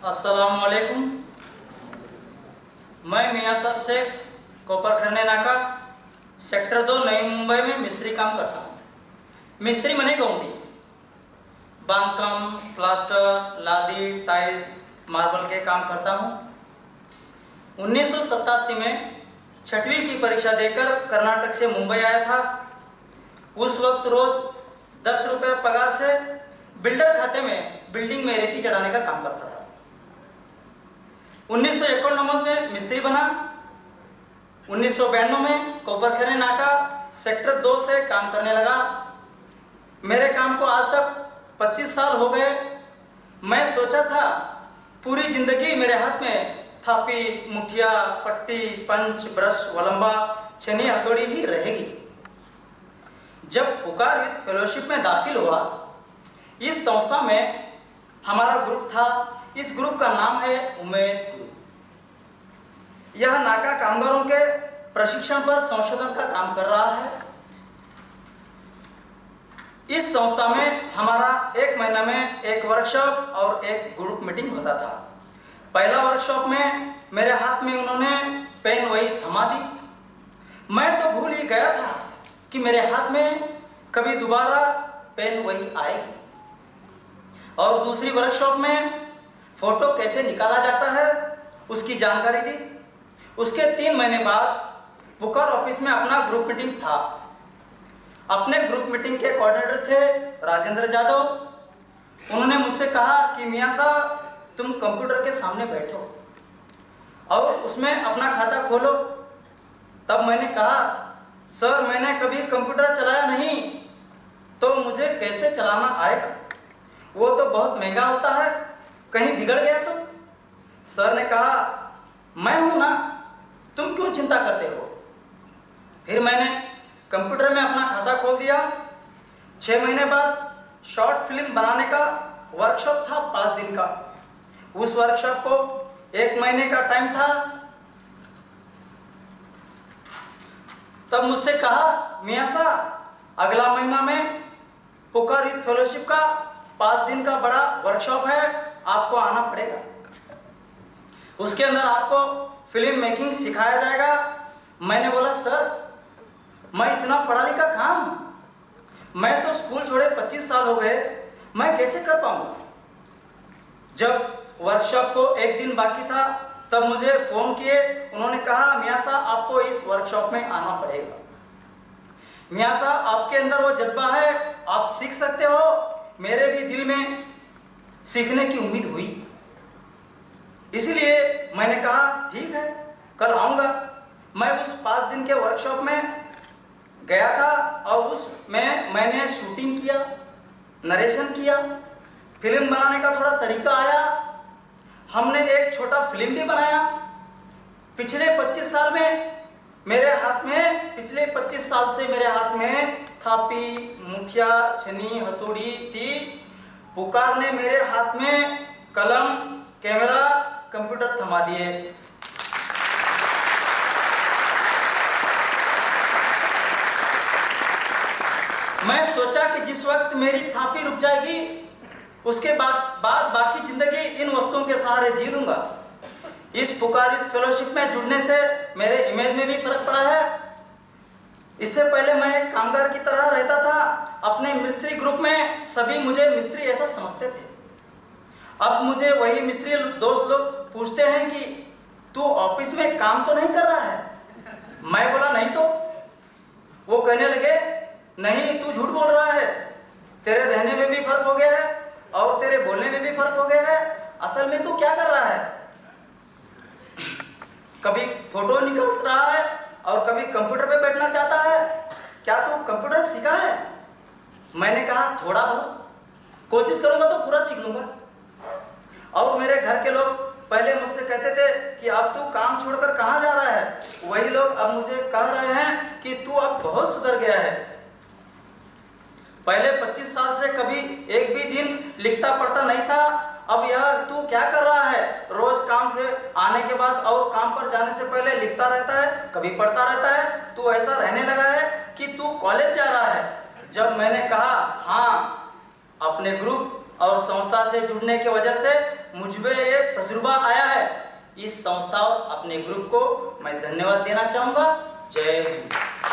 अस्सलामुअलैकुम। मैं मियां शेख कोपरखैरने नाका सेक्टर 2 नई मुंबई में मिस्त्री काम करता हूँ। मिस्त्री मने गौंडी, बांधकाम, प्लास्टर, लादी, टाइल्स, मार्बल के काम करता हूँ। 1987 में 6वीं की परीक्षा देकर कर्नाटक से मुंबई आया था। उस वक्त रोज 10 रुपये पगार से बिल्डर खाते में बिल्डिंग में रेती चढ़ाने का काम करता था। 1991 में मिस्त्री बना। 1992 में कोपरखैरने नाका सेक्टर 2 से काम करने लगा। मेरे काम को आज तक 25 साल हो गए। मैं सोचा था पूरी जिंदगी मेरे हाथ में थापी, मुठिया, पट्टी, पंच, ब्रश, वलंबा, छेनी, हथौड़ी ही रहेगी। जब पुकार विद फेलोशिप में दाखिल हुआ, इस संस्था में हमारा ग्रुप था। इस ग्रुप का नाम है उम्मीद ग्रुप। यह नाका कामगारों के प्रशिक्षण पर संशोधन का काम कर रहा है। इस संस्था में हमारा 1 महीना में एक वर्कशॉप और एक ग्रुप मीटिंग होता था। पहला वर्कशॉप में मेरे हाथ में उन्होंने पेन वही थमा दी। मैं तो भूल ही गया था कि मेरे हाथ में कभी दोबारा पेन वही आएगी। और दूसरी वर्कशॉप में फोटो कैसे निकाला जाता है उसकी जानकारी दी। उसके 3 महीने बाद पुकार ऑफिस में अपना ग्रुप मीटिंग था। अपने ग्रुप मीटिंग के कोऑर्डिनेटर थे राजेंद्र यादव। उन्होंने मुझसे कहा कि मियां साहब, तुम कंप्यूटर के सामने बैठो और उसमें अपना खाता खोलो। तब मैंने कहा, सर मैंने कभी कंप्यूटर चलाया नहीं, तो मुझे कैसे चलाना आएगा? वो तो बहुत महंगा होता है, कहीं बिगड़ गया तो? सर ने कहा, मैं हूं ना, तुम क्यों चिंता करते हो? फिर मैंने कंप्यूटर में अपना खाता खोल दिया। 6 महीने बाद शॉर्ट फिल्म बनाने का वर्कशॉप था 5 दिन का। उस वर्कशॉप को 1 महीने का टाइम था। तब मुझसे कहा, मियां साहब, अगला महीना में पुकार विद फेलोशिप का 5 दिन का बड़ा वर्कशॉप है, आपको आना पड़ेगा। उसके अंदर आपको फिल्म मेकिंग सिखाया जाएगा। मैंने बोला, सर मैं इतना पढ़ा लिखा कहाँ हूं? मैं तो स्कूल छोड़े 25 साल हो गए, मैं कैसे कर पाऊंगा? जब वर्कशॉप को 1 दिन बाकी था तब मुझे फोन किए। उन्होंने कहा, मियां साहब आपको इस वर्कशॉप में आना पड़ेगा। मियां साहब आपके अंदर वो जज्बा है, आप सीख सकते हो। मेरे भी दिल में सीखने की उम्मीद हुई, इसलिए मैंने कहा ठीक है, कल आऊंगा। मैं उस 5 दिन के वर्कशॉप में गया था और उसमें मैंने शूटिंग किया, नरेशन किया, फिल्म बनाने का थोड़ा तरीका आया। हमने एक छोटा फिल्म भी बनाया। पिछले 25 साल से मेरे हाथ में थापी, मुठिया, छनी, हथौड़ी थी। पुकार ने मेरे हाथ में कलम, कैमरा, कंप्यूटर थमा दिए। मैं सोचा कि जिस वक्त मेरी थापी रुक जाएगी उसके बाद बाकी जिंदगी इन वस्तुओं के सहारे जी लूंगा। इस पुकार विद फेलोशिप में जुड़ने से मेरे इमेज में भी फर्क पड़ा है। इससे पहले मैं एक कामगार की तरह रहता था। अपने मिस्त्री ग्रुप में सभी मुझे मिस्त्री ऐसा समझते थे। अब मुझे वही मिस्त्री दोस्त लोग पूछते हैं कि तू ऑफिस में काम तो नहीं कर रहा है? मैं बोला नहीं तो। वो कहने लगे, नहीं तू झूठ बोल रहा है, तेरे रहने में भी फर्क हो गया है और तेरे बोलने में भी फर्क हो गया है। असल में तू क्या कर रहा है? कभी फोटो निकाल रहा है और कभी कंप्यूटर पे बैठना चाहता है। क्या तू कंप्यूटर सीखा है? मैंने कहा थोड़ा बहुत, कोशिश करूंगा तो पूरा सीख लूंगा। और मेरे घर के लोग पहले मुझसे कहते थे कि अब तू काम छोड़कर कहाँ जा रहा है। वही लोग अब मुझे कह रहे हैं कि तू अब बहुत सुधर गया है। पहले 25 साल से कभी एक भी दिन लिखता पढ़ता नहीं था। अब यह तू क्या कर रहा है? रोज काम से आने के बाद और काम पर जाने से पहले लिखता रहता है, कभी पढ़ता रहता है। तू ऐसा रहने लगा है कि तू कॉलेज जा रहा है। जब मैंने कहा हाँ, अपने ग्रुप और और संस्था से जुड़ने की वजह से मुझे ये तजुर्बा आया है। इस संस्था और अपने ग्रुप को मैं धन्यवाद देना चाहूँगा। जय हिंद।